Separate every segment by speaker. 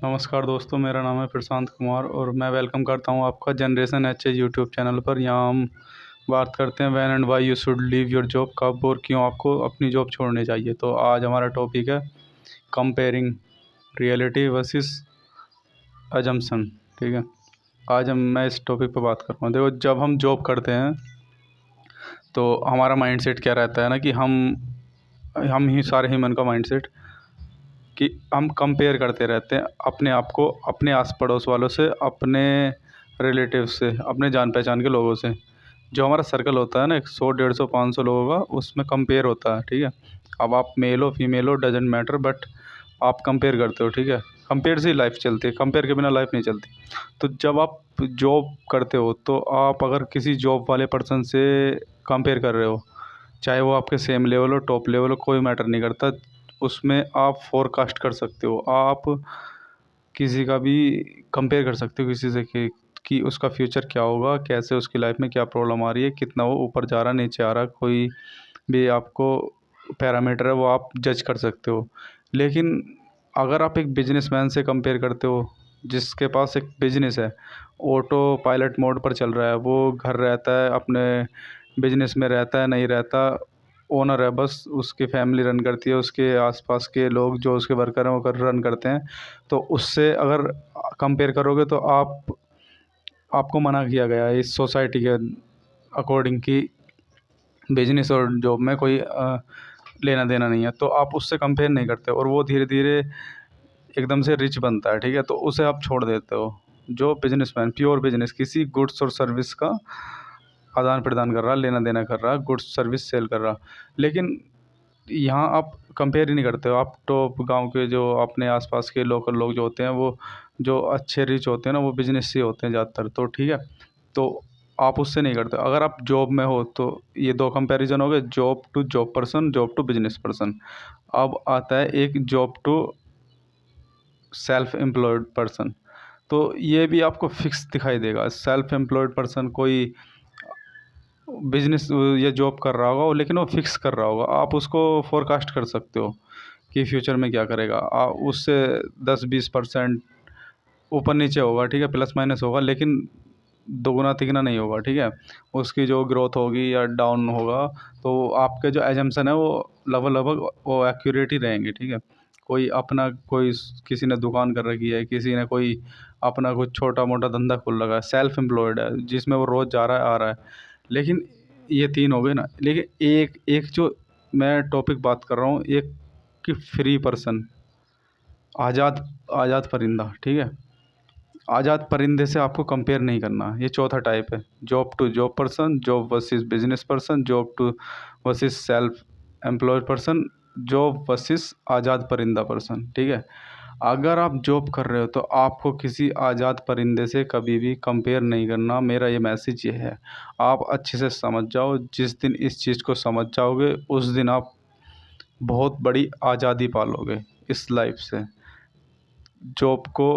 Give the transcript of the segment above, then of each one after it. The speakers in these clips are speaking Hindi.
Speaker 1: नमस्कार दोस्तों, मेरा नाम है प्रशांत कुमार और मैं वेलकम करता हूं आपका जनरेशन एच यूट्यूब चैनल पर। यहाँ हम बात करते हैं when and why you should leave your job, कब और क्यों आपको अपनी जॉब छोड़नी चाहिए। तो आज हमारा टॉपिक है कंपेयरिंग रियलिटी वर्सेस अजम्पशन। ठीक है, आज मैं इस टॉपिक पर बात कर रहा हूँ। देखो, जब हम जॉब करते हैं तो हमारा माइंडसेट क्या रहता है ना कि हम ही सारे ह्यूमन का माइंडसेट कि हम कंपेयर करते रहते हैं अपने आप को अपने आस पड़ोस वालों से, अपने रिलेटिव से, अपने जान पहचान के लोगों से। जो हमारा सर्कल होता है ना, 100 150 500 लोगों का, उसमें कंपेयर होता है। ठीक है, अब आप मेल हो फीमेल हो डजेंट मैटर, बट आप कंपेयर करते हो। ठीक है, कंपेयर से ही लाइफ चलती है, कंपेयर के बिना लाइफ नहीं चलती। तो जब आप जॉब करते हो तो आप अगर किसी जॉब वाले पर्सन से कंपेयर कर रहे हो, चाहे वो आपके सेम लेवल हो, टॉप लेवल हो, कोई मैटर नहीं करता। उसमें आप फोरकास्ट कर सकते हो, आप किसी का भी कंपेयर कर सकते हो किसी से कि उसका फ्यूचर क्या होगा, कैसे उसकी लाइफ में क्या प्रॉब्लम आ रही है, कितना वो ऊपर जा रहा नीचे आ रहा, कोई भी आपको पैरामीटर है वो आप जज कर सकते हो। लेकिन अगर आप एक बिजनेसमैन से कंपेयर करते हो जिसके पास एक बिजनेस है, ऑटो पायलट मोड पर चल रहा है, वो घर रहता है, अपने बिजनेस में रहता है नहीं रहता, ओनर है बस, उसकी फैमिली रन करती है, उसके आसपास के लोग जो उसके वर्कर हैं वो रन करते हैं। तो उससे अगर कंपेयर करोगे तो आपको मना किया गया है इस सोसाइटी के अकॉर्डिंग कि बिजनेस और जॉब में कोई लेना देना नहीं है। तो आप उससे कंपेयर नहीं करते और वो धीरे धीरे एकदम से रिच बनता है। ठीक है, तो उसे आप छोड़ देते हो। जो बिजनेसमैन प्योर बिजनेस किसी गुड्स और सर्विस का आदान प्रदान कर रहा, लेना देना कर रहा, गुड्स सर्विस सेल कर रहा, लेकिन यहाँ आप कंपेयर ही नहीं करते हो। आप टॉप गांव के जो अपने आसपास के लोकल लोग जो होते हैं, वो जो अच्छे रिच होते हैं ना, वो बिजनेस से होते हैं ज़्यादातर। तो ठीक है, तो आप उससे नहीं करते। अगर आप जॉब में हो तो ये दो कंपैरिजन हो गए, job to job person, job to business person. अब आता है एक job to self employed person. तो ये भी आपको फिक्स दिखाई देगा। सेल्फ एम्प्लॉयड पर्सन कोई बिजनेस या जॉब कर रहा होगा लेकिन वो फिक्स कर रहा होगा, आप उसको फोरकास्ट कर सकते हो कि फ्यूचर में क्या करेगा। उससे 10-20% ऊपर नीचे होगा, ठीक है, प्लस माइनस होगा, लेकिन दोगुना तिगुना नहीं होगा। ठीक है, उसकी जो ग्रोथ होगी या डाउन होगा, तो आपके जो एजम्पशन है वो लगभग लगभग वो एक्यूरेट ही रहेंगे। ठीक है, कोई अपना कोई किसी ने दुकान कर रखी है, किसी ने कोई अपना कुछ छोटा मोटा धंधा खोल रखा है, सेल्फ एम्प्लॉयड है जिसमें वो रोज़ जा रहा है आ रहा है। लेकिन ये तीन हो गए ना, लेकिन एक एक जो मैं टॉपिक बात कर रहा हूँ, एक कि फ्री पर्सन, आज़ाद आज़ाद परिंदा। ठीक है, आज़ाद परिंदे से आपको कंपेयर नहीं करना। ये चौथा टाइप है, job to job person, job versus business person, job to versus self employed person, job versus आज़ाद परिंदा पर्सन। ठीक है, अगर आप जॉब कर रहे हो तो आपको किसी आज़ाद परिंदे से कभी भी कंपेयर नहीं करना। मेरा ये मैसेज ये है, आप अच्छे से समझ जाओ। जिस दिन इस चीज़ को समझ जाओगे उस दिन आप बहुत बड़ी आज़ादी पालोगे इस लाइफ से। जॉब को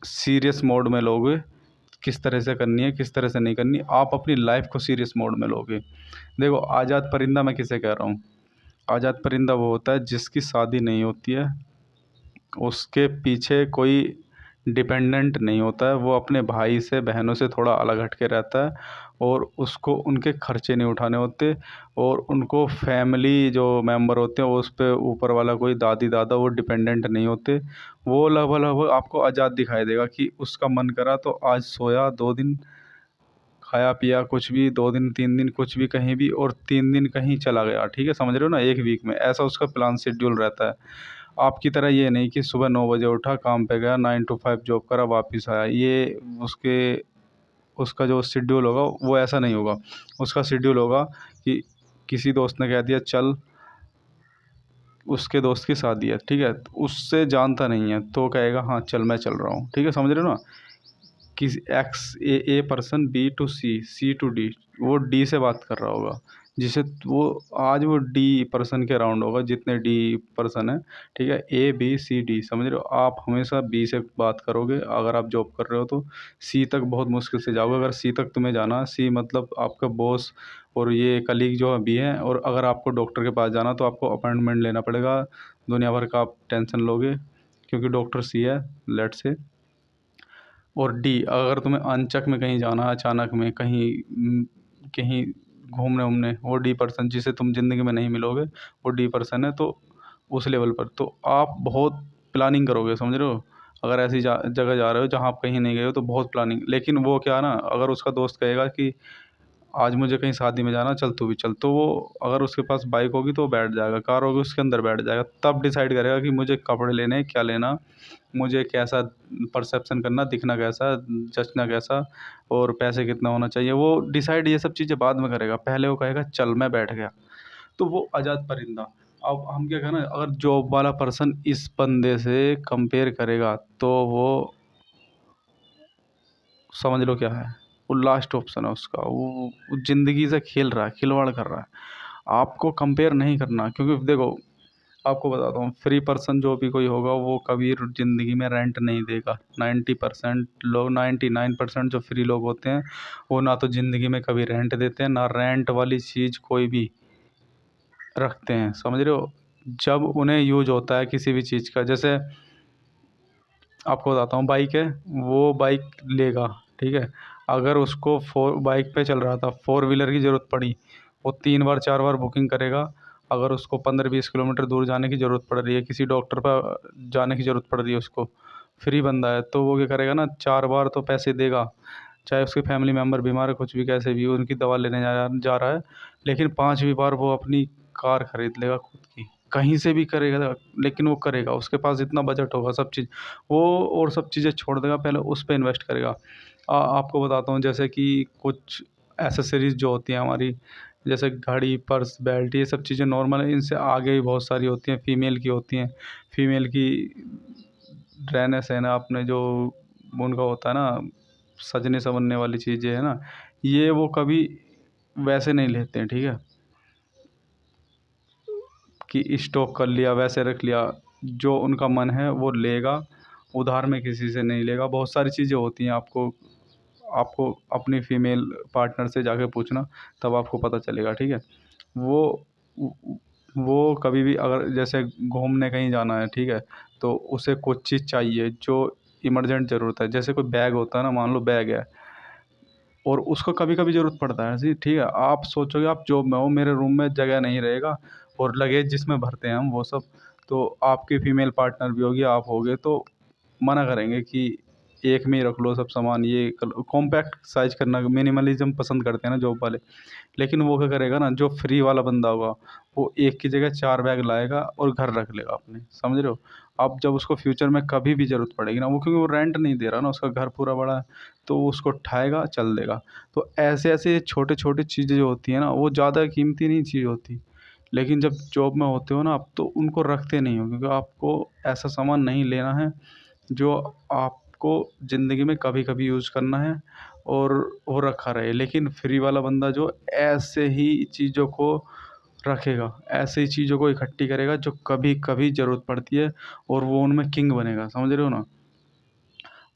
Speaker 1: सीरियस मोड में लोगे, किस तरह से करनी है किस तरह से नहीं करनी, आप अपनी लाइफ को सीरियस मोड में लोगे। देखो, आज़ाद परिंदा मैं किसे कह रहा हूँ? आज़ाद परिंदा वो होता है जिसकी शादी नहीं होती है, उसके पीछे कोई डिपेंडेंट नहीं होता है, वो अपने भाई से बहनों से थोड़ा अलग हट के रहता है और उसको उनके खर्चे नहीं उठाने होते, और उनको फैमिली जो मेंबर होते हैं उस पे ऊपर वाला कोई दादी दादा वो डिपेंडेंट नहीं होते। वो लगभग लगभग आपको आज़ाद दिखाई देगा कि उसका मन करा तो आज सोया, 2 दिन खाया पिया कुछ भी, 2 दिन 3 दिन कुछ भी कहीं भी, और 3 दिन कहीं चला गया। ठीक है, समझ रहे हो ना, एक वीक में ऐसा उसका प्लान शेड्यूल रहता है। आपकी तरह ये नहीं कि सुबह 9 बजे उठा, काम पे गया, 9 to 5 जॉब करा, वापस आया। ये उसके उसका जो शेड्यूल होगा वो ऐसा नहीं होगा। उसका शेड्यूल होगा कि किसी दोस्त ने कह दिया चल, उसके दोस्त की शादी है, ठीक है, तो उससे जानता नहीं है तो कहेगा हाँ चल मैं चल रहा हूँ। ठीक है, समझ रहे हो ना, किसी X A person B to C, C to D, वो डी से बात कर रहा होगा, जिसे वो आज वो डी पर्सन के अराउंड होगा जितने डी पर्सन है। ठीक है, ए बी सी डी, समझ रहे हो, आप हमेशा बी से बात करोगे अगर आप जॉब कर रहे हो तो सी तक बहुत मुश्किल से जाओगे। अगर सी तक तुम्हें जाना है, सी मतलब आपका बॉस और ये कलीग जो बी है, और अगर आपको डॉक्टर के पास जाना तो आपको अपॉइंटमेंट लेना पड़ेगा, दुनिया भर का आप टेंशन लोगे, क्योंकि डॉक्टर सी है, लेट से। और डी, अगर तुम्हें अनचक में कहीं जाना है, अचानक में कहीं कहीं घूमने उमने, वो डी पर्सन जिसे तुम ज़िंदगी में नहीं मिलोगे, वो डी पर्सन है। तो उस लेवल पर तो आप बहुत प्लानिंग करोगे, समझ रहे हो। अगर ऐसी जगह जा रहे हो जहाँ आप कहीं नहीं गए हो तो बहुत प्लानिंग। लेकिन वो क्या ना, अगर उसका दोस्त कहेगा कि आज मुझे कहीं शादी में जाना, चल तू भी चल, तो वो अगर उसके पास बाइक होगी तो वो बैठ जाएगा, कार होगी उसके अंदर बैठ जाएगा, तब डिसाइड करेगा कि मुझे कपड़े लेने हैं, क्या लेना, मुझे कैसा परसेप्शन करना, दिखना कैसा, जचना कैसा, और पैसे कितना होना चाहिए। वो डिसाइड ये सब चीज़ें बाद में करेगा, पहले वो कहेगा चल मैं बैठ गया। तो वो आज़ाद परिंदा। अब हम क्या करें, अगर जॉब वाला पर्सन इस बंदे से कंपेयर करेगा तो वो समझ लो क्या है, वो लास्ट ऑप्शन है उसका। वो ज़िंदगी से खेल रहा है, खिलवाड़ कर रहा है। आपको कंपेयर नहीं करना, क्योंकि देखो आपको बताता हूँ, फ्री पर्सन जो भी कोई होगा वो कभी ज़िंदगी में रेंट नहीं देगा। 90% लोग, 99% जो फ्री लोग होते हैं वो ना तो ज़िंदगी में कभी रेंट देते हैं, ना रेंट वाली चीज़ कोई भी रखते हैं, समझ रहे हो। जब उन्हें यूज होता है किसी भी चीज़ का, जैसे आपको बताता हूँ, बाइक है, वो बाइक लेगा, ठीक है। अगर उसको फोर बाइक पे चल रहा था, फोर व्हीलर की ज़रूरत पड़ी, वो 3 बार 4 बार बुकिंग करेगा। अगर उसको 15-20 किलोमीटर दूर जाने की ज़रूरत पड़ रही है, किसी डॉक्टर पर जाने की ज़रूरत पड़ रही है, उसको फ्री बंदा है, तो वो क्या करेगा ना, 4 बार तो पैसे देगा। चाहे उसके फैमिली मेम्बर बीमार है, कुछ भी कैसे भी उनकी दवा लेने जा रहा है, लेकिन 5वीं बार वो अपनी कार खरीद लेगा खुद की, कहीं से भी करेगा, लेकिन वो करेगा। उसके पास इतना बजट होगा, सब चीज़ वो, और सब चीज़ें छोड़ देगा, पहले उस पे इन्वेस्ट करेगा। आपको बताता हूँ, जैसे कि कुछ एसेसरीज़ जो होती हैं हमारी, जैसे घड़ी, पर्स, बेल्ट, ये सब चीज़ें नॉर्मल है, इनसे आगे भी बहुत सारी होती हैं, फीमेल की होती हैं। फीमेल की ड्रेनेस है ना, अपने जो उनका होता है ना, सजने संवरने वाली चीज़ें है ना, ये वो कभी वैसे नहीं लेते हैं, ठीक है, कि स्टॉक कर लिया वैसे रख लिया। जो उनका मन है वो लेगा, उधार में किसी से नहीं लेगा। बहुत सारी चीज़ें होती हैं, आपको आपको अपनी फीमेल पार्टनर से जाके पूछना, तब आपको पता चलेगा, ठीक है। वो वो कभी भी, अगर जैसे घूमने कहीं जाना है, ठीक है, तो उसे कुछ चीज़ चाहिए जो इमरजेंट ज़रूरत है, जैसे कोई बैग होता है ना, मान लो बैग है, और उसको कभी कभी ज़रूरत पड़ता है, जी ठीक है। आप सोचोगे आप जॉब में हो, मेरे रूम में जगह नहीं रहेगा, और लगेज जिसमें भरते हैं हम वो सब, तो आपकी फीमेल पार्टनर भी होगी, आप होगे, तो मना करेंगे कि एक में ही रख लो सब सामान, ये कॉम्पैक्ट साइज करना, मिनिमलिज्म पसंद करते हैं ना जॉब वाले। लेकिन वो क्या करेगा ना, जो फ्री वाला बंदा होगा, वो एक की जगह 4 बैग लाएगा और घर रख लेगा अपने, समझ रहे हो। अब जब उसको फ्यूचर में कभी भी ज़रूरत पड़ेगी ना, वो क्योंकि वो रेंट नहीं दे रहा ना, उसका घर पूरा बड़ा है, तो वो उसको उठाएगा, चल देगा। तो ऐसे ऐसे छोटे छोटे चीज़ें जो होती हैं ना, वो ज़्यादा कीमती नहीं चीज़ होती। लेकिन जब जॉब में होते हो ना आप, तो उनको रखते नहीं हो, क्योंकि आपको ऐसा सामान नहीं लेना है जो आपको ज़िंदगी में कभी कभी यूज़ करना है, और वो रखा रहे। लेकिन फ्री वाला बंदा जो ऐसे ही चीज़ों को रखेगा, ऐसे ही चीज़ों को इकट्ठी करेगा जो कभी कभी ज़रूरत पड़ती है, और वो उनमें किंग बनेगा, समझ रहे हो ना।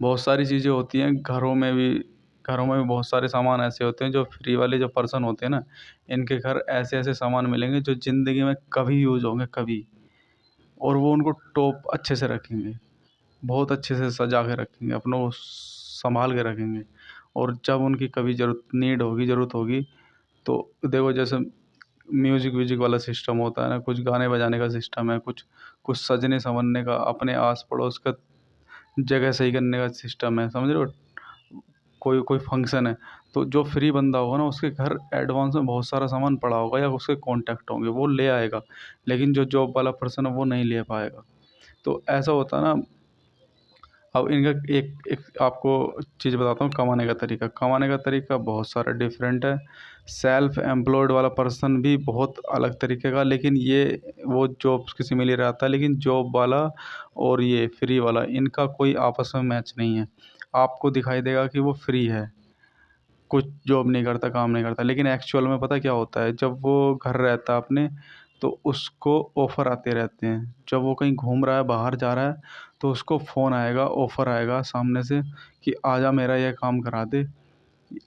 Speaker 1: बहुत सारी चीज़ें होती हैं घरों में भी बहुत सारे सामान ऐसे होते हैं, जो फ्री वाले जो पर्सन होते हैं ना, इनके घर ऐसे ऐसे सामान मिलेंगे जो ज़िंदगी में कभी यूज़ होंगे, कभी, और वो उनको टॉप अच्छे से रखेंगे, बहुत अच्छे से सजा के रखेंगे, अपनों को संभाल के रखेंगे। और जब उनकी कभी ज़रूरत होगी, तो देखो, जैसे म्यूज़िक व्यूज़िक वाला सिस्टम होता है ना, कुछ गाने बजाने का सिस्टम है, कुछ कुछ सजने संवरने का, अपने आस पड़ोस का जगह सही करने का सिस्टम है, समझ रहे हो। कोई कोई फंक्शन है, तो जो फ्री बंदा होगा ना, उसके घर एडवांस में बहुत सारा सामान पड़ा होगा, या उसके कॉन्टैक्ट होंगे, वो ले आएगा। लेकिन जो जॉब वाला पर्सन है वो नहीं ले पाएगा। तो ऐसा होता है ना। अब इनका एक एक आपको चीज़ बताता हूँ, कमाने का तरीका बहुत सारा डिफरेंट है। सेल्फ एम्प्लॉयड वाला पर्सन भी बहुत अलग तरीके का, लेकिन ये वो जॉब किसी में ले रहता है, लेकिन जॉब वाला और ये फ्री वाला, इनका कोई आपस में मैच नहीं है। आपको दिखाई देगा कि वो फ्री है, कुछ जॉब नहीं करता, काम नहीं करता, लेकिन एक्चुअल में पता क्या होता है, जब वो घर रहता है अपने, तो उसको ऑफ़र आते रहते हैं। जब वो कहीं घूम रहा है, बाहर जा रहा है, तो उसको फ़ोन आएगा, ऑफ़र आएगा सामने से कि आजा मेरा ये काम करा दे,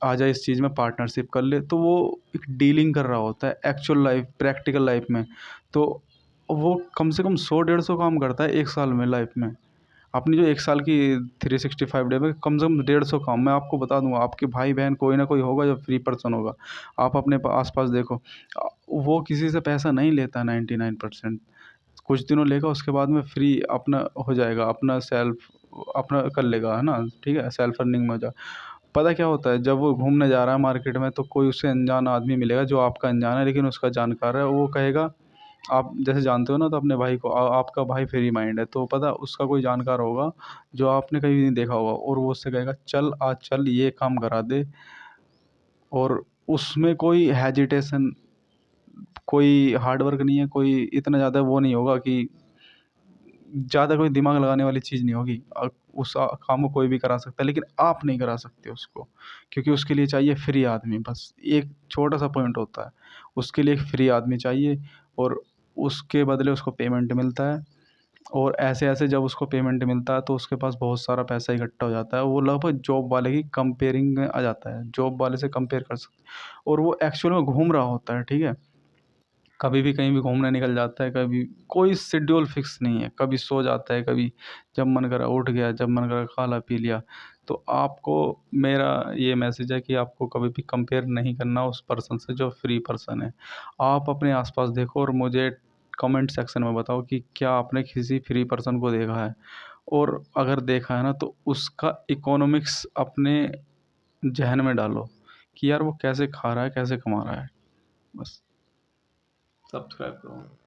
Speaker 1: आजा इस चीज़ में पार्टनरशिप कर ले। तो वो एक डीलिंग कर रहा होता है एक्चुअल लाइफ़, प्रैक्टिकल लाइफ़ में। तो वो कम से कम 100 150 काम करता है 1 साल में लाइफ़ में। अपनी जो 1 साल की 365 डे में कम से कम 150 काम मैं आपको बता दूँगा, आपके भाई-बहन कोई ना कोई होगा जो फ्री पर्सन होगा। आप अपने आस-पास देखो वो किसी से पैसा नहीं लेता 99%। कुछ दिनों लेगा उसके बाद में फ्री अपना हो जाएगा, अपना कर लेगा, है ना? ठीक है? सेल्फ अर्निंग में हो जा पता क्या होता है, जब वो घूमने जा रहा है मार्केट में तो कोई उससे अनजान आदमी मिलेगा जो आपका अनजान है लेकिन उसका जानकार है, वो कहेगा आप जैसे जानते हो ना तो अपने भाई को आपका भाई फ्री माइंड है तो पता उसका कोई जानकार होगा जो आपने कभी नहीं देखा होगा और वो उससे कहेगा चल आज चल ये काम करा दे। और उसमें कोई हेजिटेशन, कोई हार्ड वर्क नहीं है, कोई इतना ज़्यादा वो नहीं होगा कि ज़्यादा कोई दिमाग लगाने वाली चीज़ नहीं होगी। उस काम को कोई भी करा सकता है लेकिन आप नहीं करा सकते उसको, क्योंकि उसके लिए चाहिए फ्री आदमी। बस एक छोटा-सा पॉइंट होता है, उसके लिए एक फ्री आदमी चाहिए और उसके बदले उसको पेमेंट मिलता है। और ऐसे-ऐसे जब उसको पेमेंट मिलता है तो उसके पास बहुत सारा पैसा इकट्ठा हो जाता है। वो लगभग जॉब वाले की कंपेयरिंग में आ जाता है, जॉब वाले से कंपेयर कर सकते हैं और वो एक्चुअल में घूम रहा होता है, ठीक है? कभी भी कहीं भी घूमने निकल जाता है, कभी कोई शेड्यूल फिक्स नहीं है, कभी सो जाता है, कभी जब मन करा उठ गया, जब मन करा खा ला पी लिया। तो आपको मेरा ये मैसेज है कि आपको कभी भी कंपेयर नहीं करना उस पर्सन से जो फ्री पर्सन है। आप अपने आस-पास देखो और मुझे कमेंट सेक्शन में बताओ कि क्या आपने किसी फ्री पर्सन को देखा है? और अगर देखा है ना तो उसका इकोनॉमिक्स अपने ज़हन में डालो कि यार वो कैसे खा रहा है, कैसे कमा रहा है? बस। सब्सक्राइब करो।